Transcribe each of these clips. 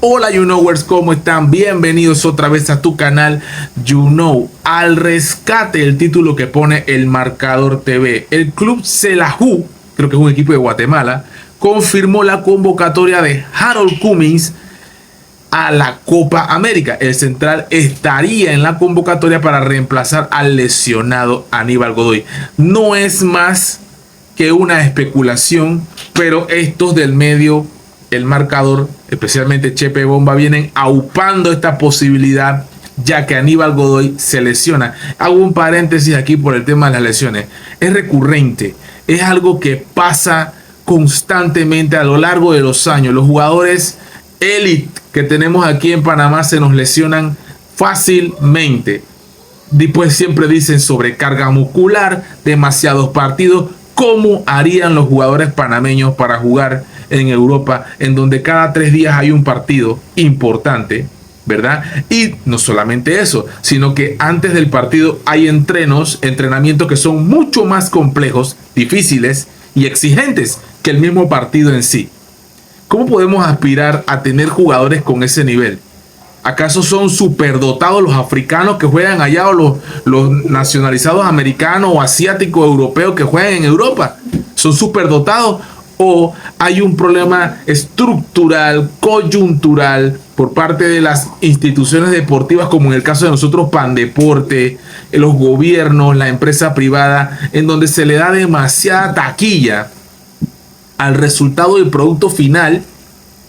Hola You Knowers, ¿cómo están? Bienvenidos otra vez a tu canal You Know. Al rescate, el título que pone El Marcador TV. El club Xelajú, creo que es un equipo de Guatemala, confirmó la convocatoria de Harold Cummins a la Copa América. El central estaría en la convocatoria para reemplazar al lesionado Aníbal Godoy. No es más que una especulación, pero estos del medio, El Marcador, especialmente Chepe Bomba, vienen aupando esta posibilidad, ya que Aníbal Godoy se lesiona. Hago un paréntesis aquí por el tema de las lesiones. Es recurrente, es algo que pasa constantemente a lo largo de los años. Los jugadores élite que tenemos aquí en Panamá se nos lesionan fácilmente. Después siempre dicen sobrecarga muscular, demasiados partidos. ¿Cómo harían los jugadores panameños para jugar en Europa, en donde cada 3 días hay un partido importante, ¿verdad? Y no solamente eso, sino que antes del partido hay entrenamientos que son mucho más complejos, difíciles y exigentes que el mismo partido en sí. ¿Cómo podemos aspirar a tener jugadores con ese nivel? ¿Acaso son superdotados los africanos que juegan allá o los nacionalizados americanos o asiáticos europeos que juegan en Europa? ¿Son superdotados o hay un problema estructural, coyuntural por parte de las instituciones deportivas, como en el caso de nosotros Pandeporte, los gobiernos, la empresa privada, en donde se le da demasiada taquilla al resultado del producto final?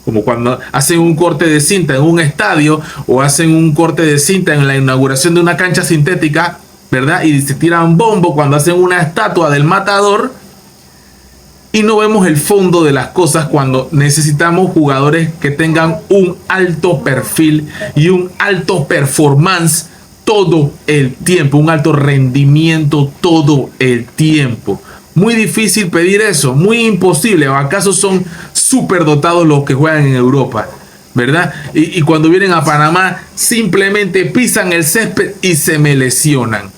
Como cuando hacen un corte de cinta en un estadio o hacen un corte de cinta en la inauguración de una cancha sintética, ¿verdad? Y se tiran bombo cuando hacen una estatua del matador y no vemos el fondo de las cosas cuando necesitamos jugadores que tengan un alto perfil y un alto performance todo el tiempo, un alto rendimiento todo el tiempo. Muy difícil pedir eso, muy imposible. ¿O acaso son superdotados los que juegan en Europa, verdad? Y cuando vienen a Panamá simplemente pisan el césped y se me lesionan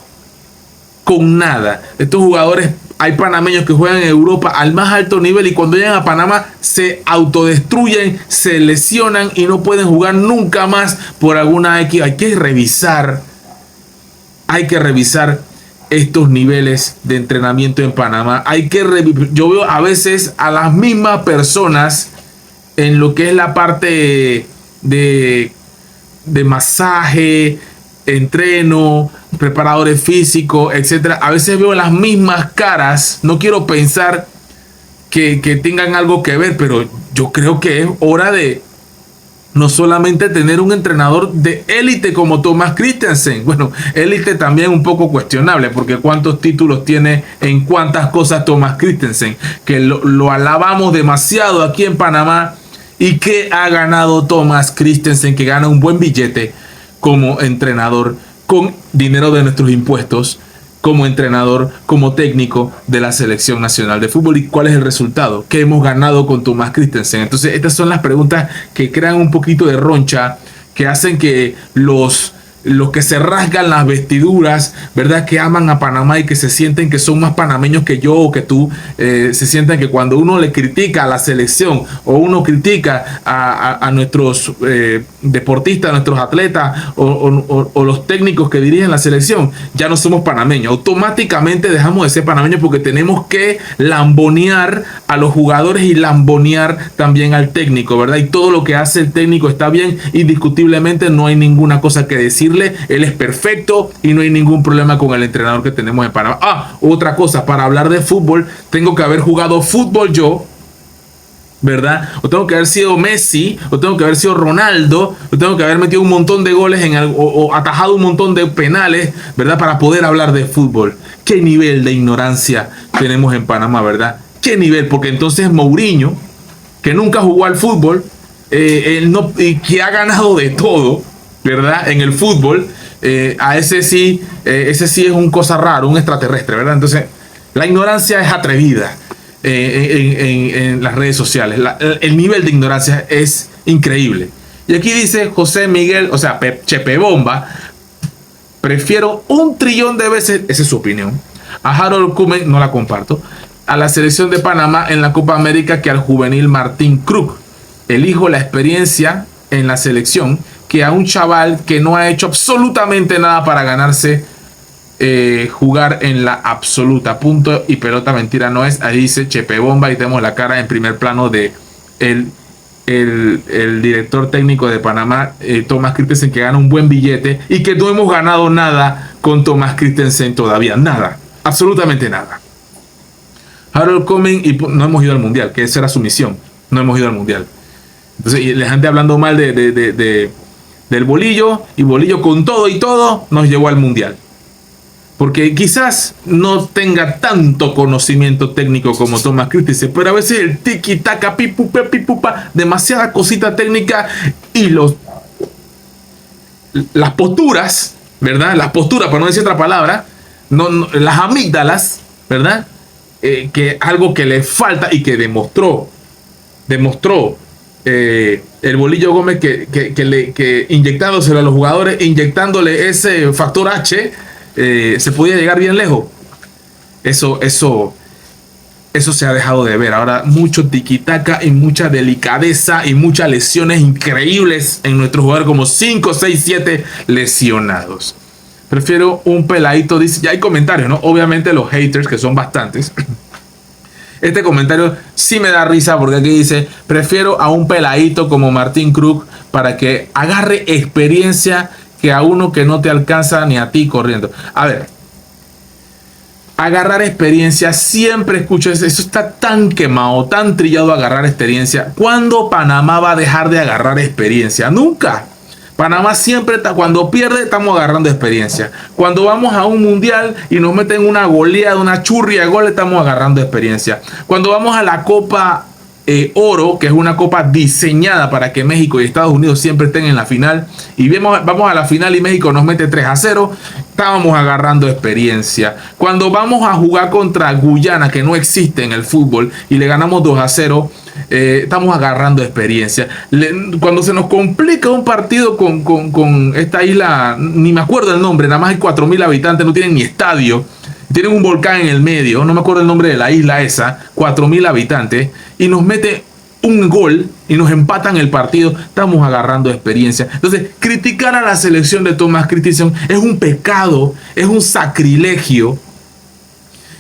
con nada. Estos jugadores, hay panameños que juegan en Europa al más alto nivel y cuando llegan a Panamá se autodestruyen, se lesionan y no pueden jugar nunca más por alguna X. Hay que revisar estos niveles de entrenamiento en Panamá. Yo veo a veces a las mismas personas en lo que es la parte de masaje, entreno, preparadores físicos, etcétera. A veces veo las mismas caras. No quiero pensar que tengan algo que ver, pero yo creo que es hora de no solamente tener un entrenador de élite como Thomas Christensen. Bueno, élite también un poco cuestionable, porque cuántos títulos tiene en cuántas cosas Thomas Christensen, que lo alabamos demasiado aquí en Panamá. ¿Y qué ha ganado Thomas Christensen, que gana un buen billete como entrenador con dinero de nuestros impuestos, como entrenador, como técnico de la selección nacional de fútbol? ¿Y cuál es el resultado? ¿Qué hemos ganado con Thomas Christensen? Entonces, estas son las preguntas que crean un poquito de roncha, que hacen que los que se rasgan las vestiduras, ¿verdad? Que aman a Panamá y que se sienten que son más panameños que yo o que tú, se sienten que cuando uno le critica a la selección o uno critica a nuestros deportistas, a nuestros atletas o los técnicos que dirigen la selección, ya no somos panameños. Automáticamente dejamos de ser panameños porque tenemos que lambonear a los jugadores y lambonear también al técnico, ¿verdad? Y todo lo que hace el técnico está bien, indiscutiblemente no hay ninguna cosa que decir. Él es perfecto y no hay ningún problema con el entrenador que tenemos en Panamá. Otra cosa, para hablar de fútbol, tengo que haber jugado fútbol yo, ¿verdad? O tengo que haber sido Messi, o tengo que haber sido Ronaldo, o tengo que haber metido un montón de goles o atajado un montón de penales, ¿verdad? Para poder hablar de fútbol. ¿Qué nivel de ignorancia tenemos en Panamá, verdad? ¿Qué nivel? Porque entonces Mourinho, que nunca jugó al fútbol, y que ha ganado de todo, ¿verdad? En el fútbol, a ese sí es un cosa raro, un extraterrestre, ¿verdad? Entonces, la ignorancia es atrevida en las redes sociales. El nivel de ignorancia es increíble. Y aquí dice José Miguel, o sea, Chepe Bomba, prefiero 1.000.000.000 de veces, esa es su opinión, a Harold Cummins, no la comparto, a la selección de Panamá en la Copa América que al juvenil Martín Krug. Elijo la experiencia en la selección que a un chaval que no ha hecho absolutamente nada para ganarse jugar en la absoluta. Punto y pelota, mentira no es. Ahí dice Chepe Bomba y tenemos la cara en primer plano de el director técnico de Panamá, Thomas Christensen, que gana un buen billete y que no hemos ganado nada con Thomas Christensen todavía. Nada, absolutamente nada. Harold Comen y no hemos ido al mundial, que esa era su misión. No hemos ido al mundial. Entonces, y la gente hablando mal del Bolillo, y Bolillo con todo y todo nos llevó al mundial. Porque quizás no tenga tanto conocimiento técnico como Thomas Christensen, pero a veces el tiki-taka, pipupa, demasiada cosita técnica y las posturas, ¿verdad? Las posturas, para no decir otra palabra, las amígdalas, ¿verdad? Que algo que le falta y que demostró el Bolillo Gómez que inyectándoselo a los jugadores, inyectándole ese factor H, se podía llegar bien lejos. Eso se ha dejado de ver. Ahora mucho tiquitaca y mucha delicadeza y muchas lesiones increíbles en nuestros jugadores, como 5, 6, 7 lesionados. Prefiero un peladito, dice, ya hay comentarios, ¿no? Obviamente los haters, que son bastantes. Este comentario sí me da risa porque aquí dice, prefiero a un peladito como Martín Krug para que agarre experiencia que a uno que no te alcanza ni a ti corriendo. A ver, agarrar experiencia, siempre escucho eso está tan quemado, tan trillado, agarrar experiencia. ¿Cuándo Panamá va a dejar de agarrar experiencia? Nunca. Panamá siempre, cuando pierde, estamos agarrando experiencia. Cuando vamos a un mundial y nos meten una goleada, una churria de gol, estamos agarrando experiencia. Cuando vamos a la Copa Oro, que es una copa diseñada para que México y Estados Unidos siempre estén en la final, y vamos a la final y México nos mete 3-0, estábamos agarrando experiencia. Cuando vamos a jugar contra Guyana, que no existe en el fútbol, y le ganamos 2-0, estamos agarrando experiencia. Cuando se nos complica un partido con esta isla, ni me acuerdo el nombre, nada más hay 4.000 habitantes, no tienen ni estadio, tienen un volcán en el medio, no me acuerdo el nombre de la isla esa, 4.000 habitantes, y nos mete un gol y nos empatan el partido, estamos agarrando experiencia. Entonces, criticar a la selección de Thomas Christensen es un pecado, es un sacrilegio.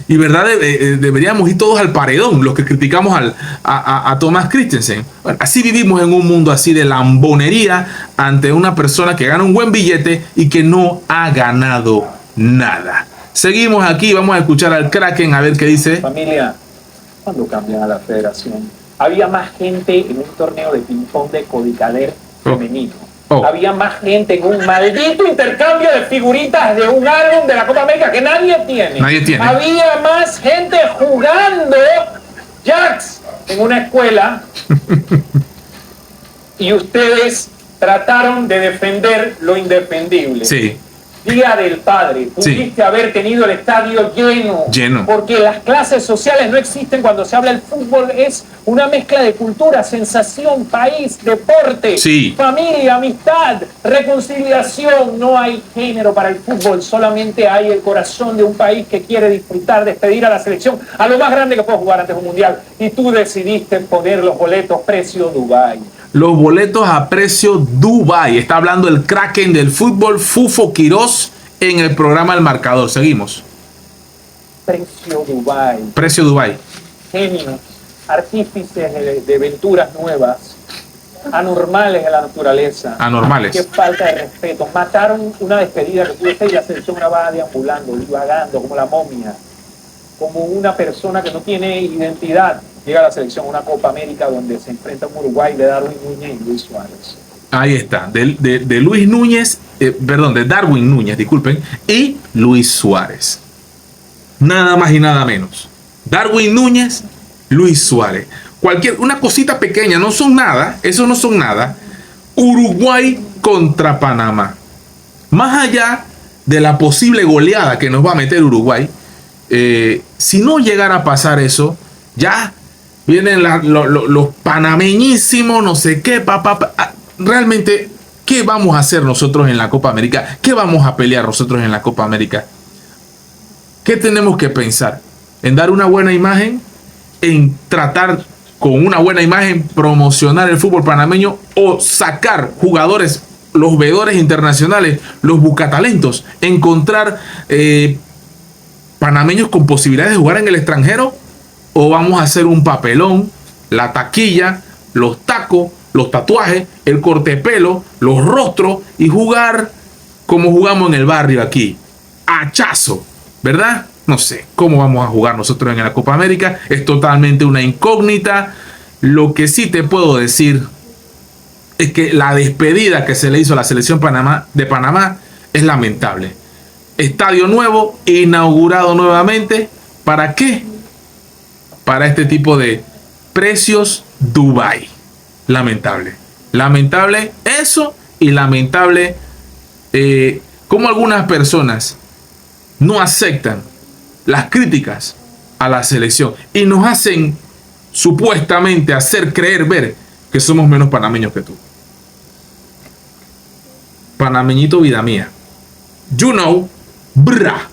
Y verdad, deberíamos ir todos al paredón, los que criticamos a Thomas Christensen. Bueno, así vivimos en un mundo así de lambonería ante una persona que gana un buen billete y que no ha ganado nada. Seguimos aquí, vamos a escuchar al Kraken a ver qué dice. Familia, ¿cuándo cambian a la federación? Había más gente en un torneo de ping-pong de Codicader femenino. Había más gente en un maldito intercambio de figuritas de un álbum de la Copa América que nadie tiene. Había más gente jugando jacks en una escuela y ustedes trataron de defender lo indefendible. Sí. Día del Padre, pudiste haber tenido el estadio lleno, porque las clases sociales no existen cuando se habla del fútbol, es una mezcla de cultura, sensación, país, deporte, familia, amistad, reconciliación. No hay género para el fútbol, solamente hay el corazón de un país que quiere disfrutar, despedir a la selección, a lo más grande que puede jugar antes de un mundial, y tú decidiste poner los boletos precio Dubái. Los boletos a precio Dubái. Está hablando el Kraken del fútbol, Fufo Quirós, en el programa El Marcador. Seguimos. Precio Dubái. Precio Dubái. Genios, artífices de aventuras nuevas, anormales en la naturaleza. Anormales. Qué falta de respeto. Mataron una despedida que tuve y la selección grabada deambulando, divagando, como la momia. Como una persona que no tiene identidad. Llega a la selección, una Copa América donde se enfrenta un Uruguay de Darwin Núñez y Luis Suárez. Ahí está, de Luis Núñez, de Darwin Núñez, disculpen, y Luis Suárez. Nada más y nada menos. Darwin Núñez, Luis Suárez. Una cosita pequeña, no son nada, eso no son nada. Uruguay contra Panamá. Más allá de la posible goleada que nos va a meter Uruguay, si no llegara a pasar eso, ya vienen los panameñísimos, no sé qué, realmente, ¿qué vamos a hacer nosotros en la Copa América? ¿Qué vamos a pelear nosotros en la Copa América? ¿Qué tenemos que pensar? ¿En dar una buena imagen? ¿En tratar con una buena imagen promocionar el fútbol panameño o sacar jugadores, los veedores internacionales, los buscatalentos, encontrar panameños con posibilidades de jugar en el extranjero? ¿O vamos a hacer un papelón, la taquilla, los tacos, los tatuajes, el corte de pelo, los rostros y jugar como jugamos en el barrio aquí? Hachazo, ¿verdad? No sé cómo vamos a jugar nosotros en la Copa América. Es totalmente una incógnita. Lo que sí te puedo decir es que la despedida que se le hizo a la selección de Panamá es lamentable. Estadio nuevo, inaugurado nuevamente. ¿Para qué? Para este tipo de precios Dubái. Lamentable. Lamentable eso, y lamentable cómo algunas personas no aceptan las críticas a la selección y nos hacen supuestamente hacer creer ver que somos menos panameños que tú. Panameñito vida mía. You know, brah.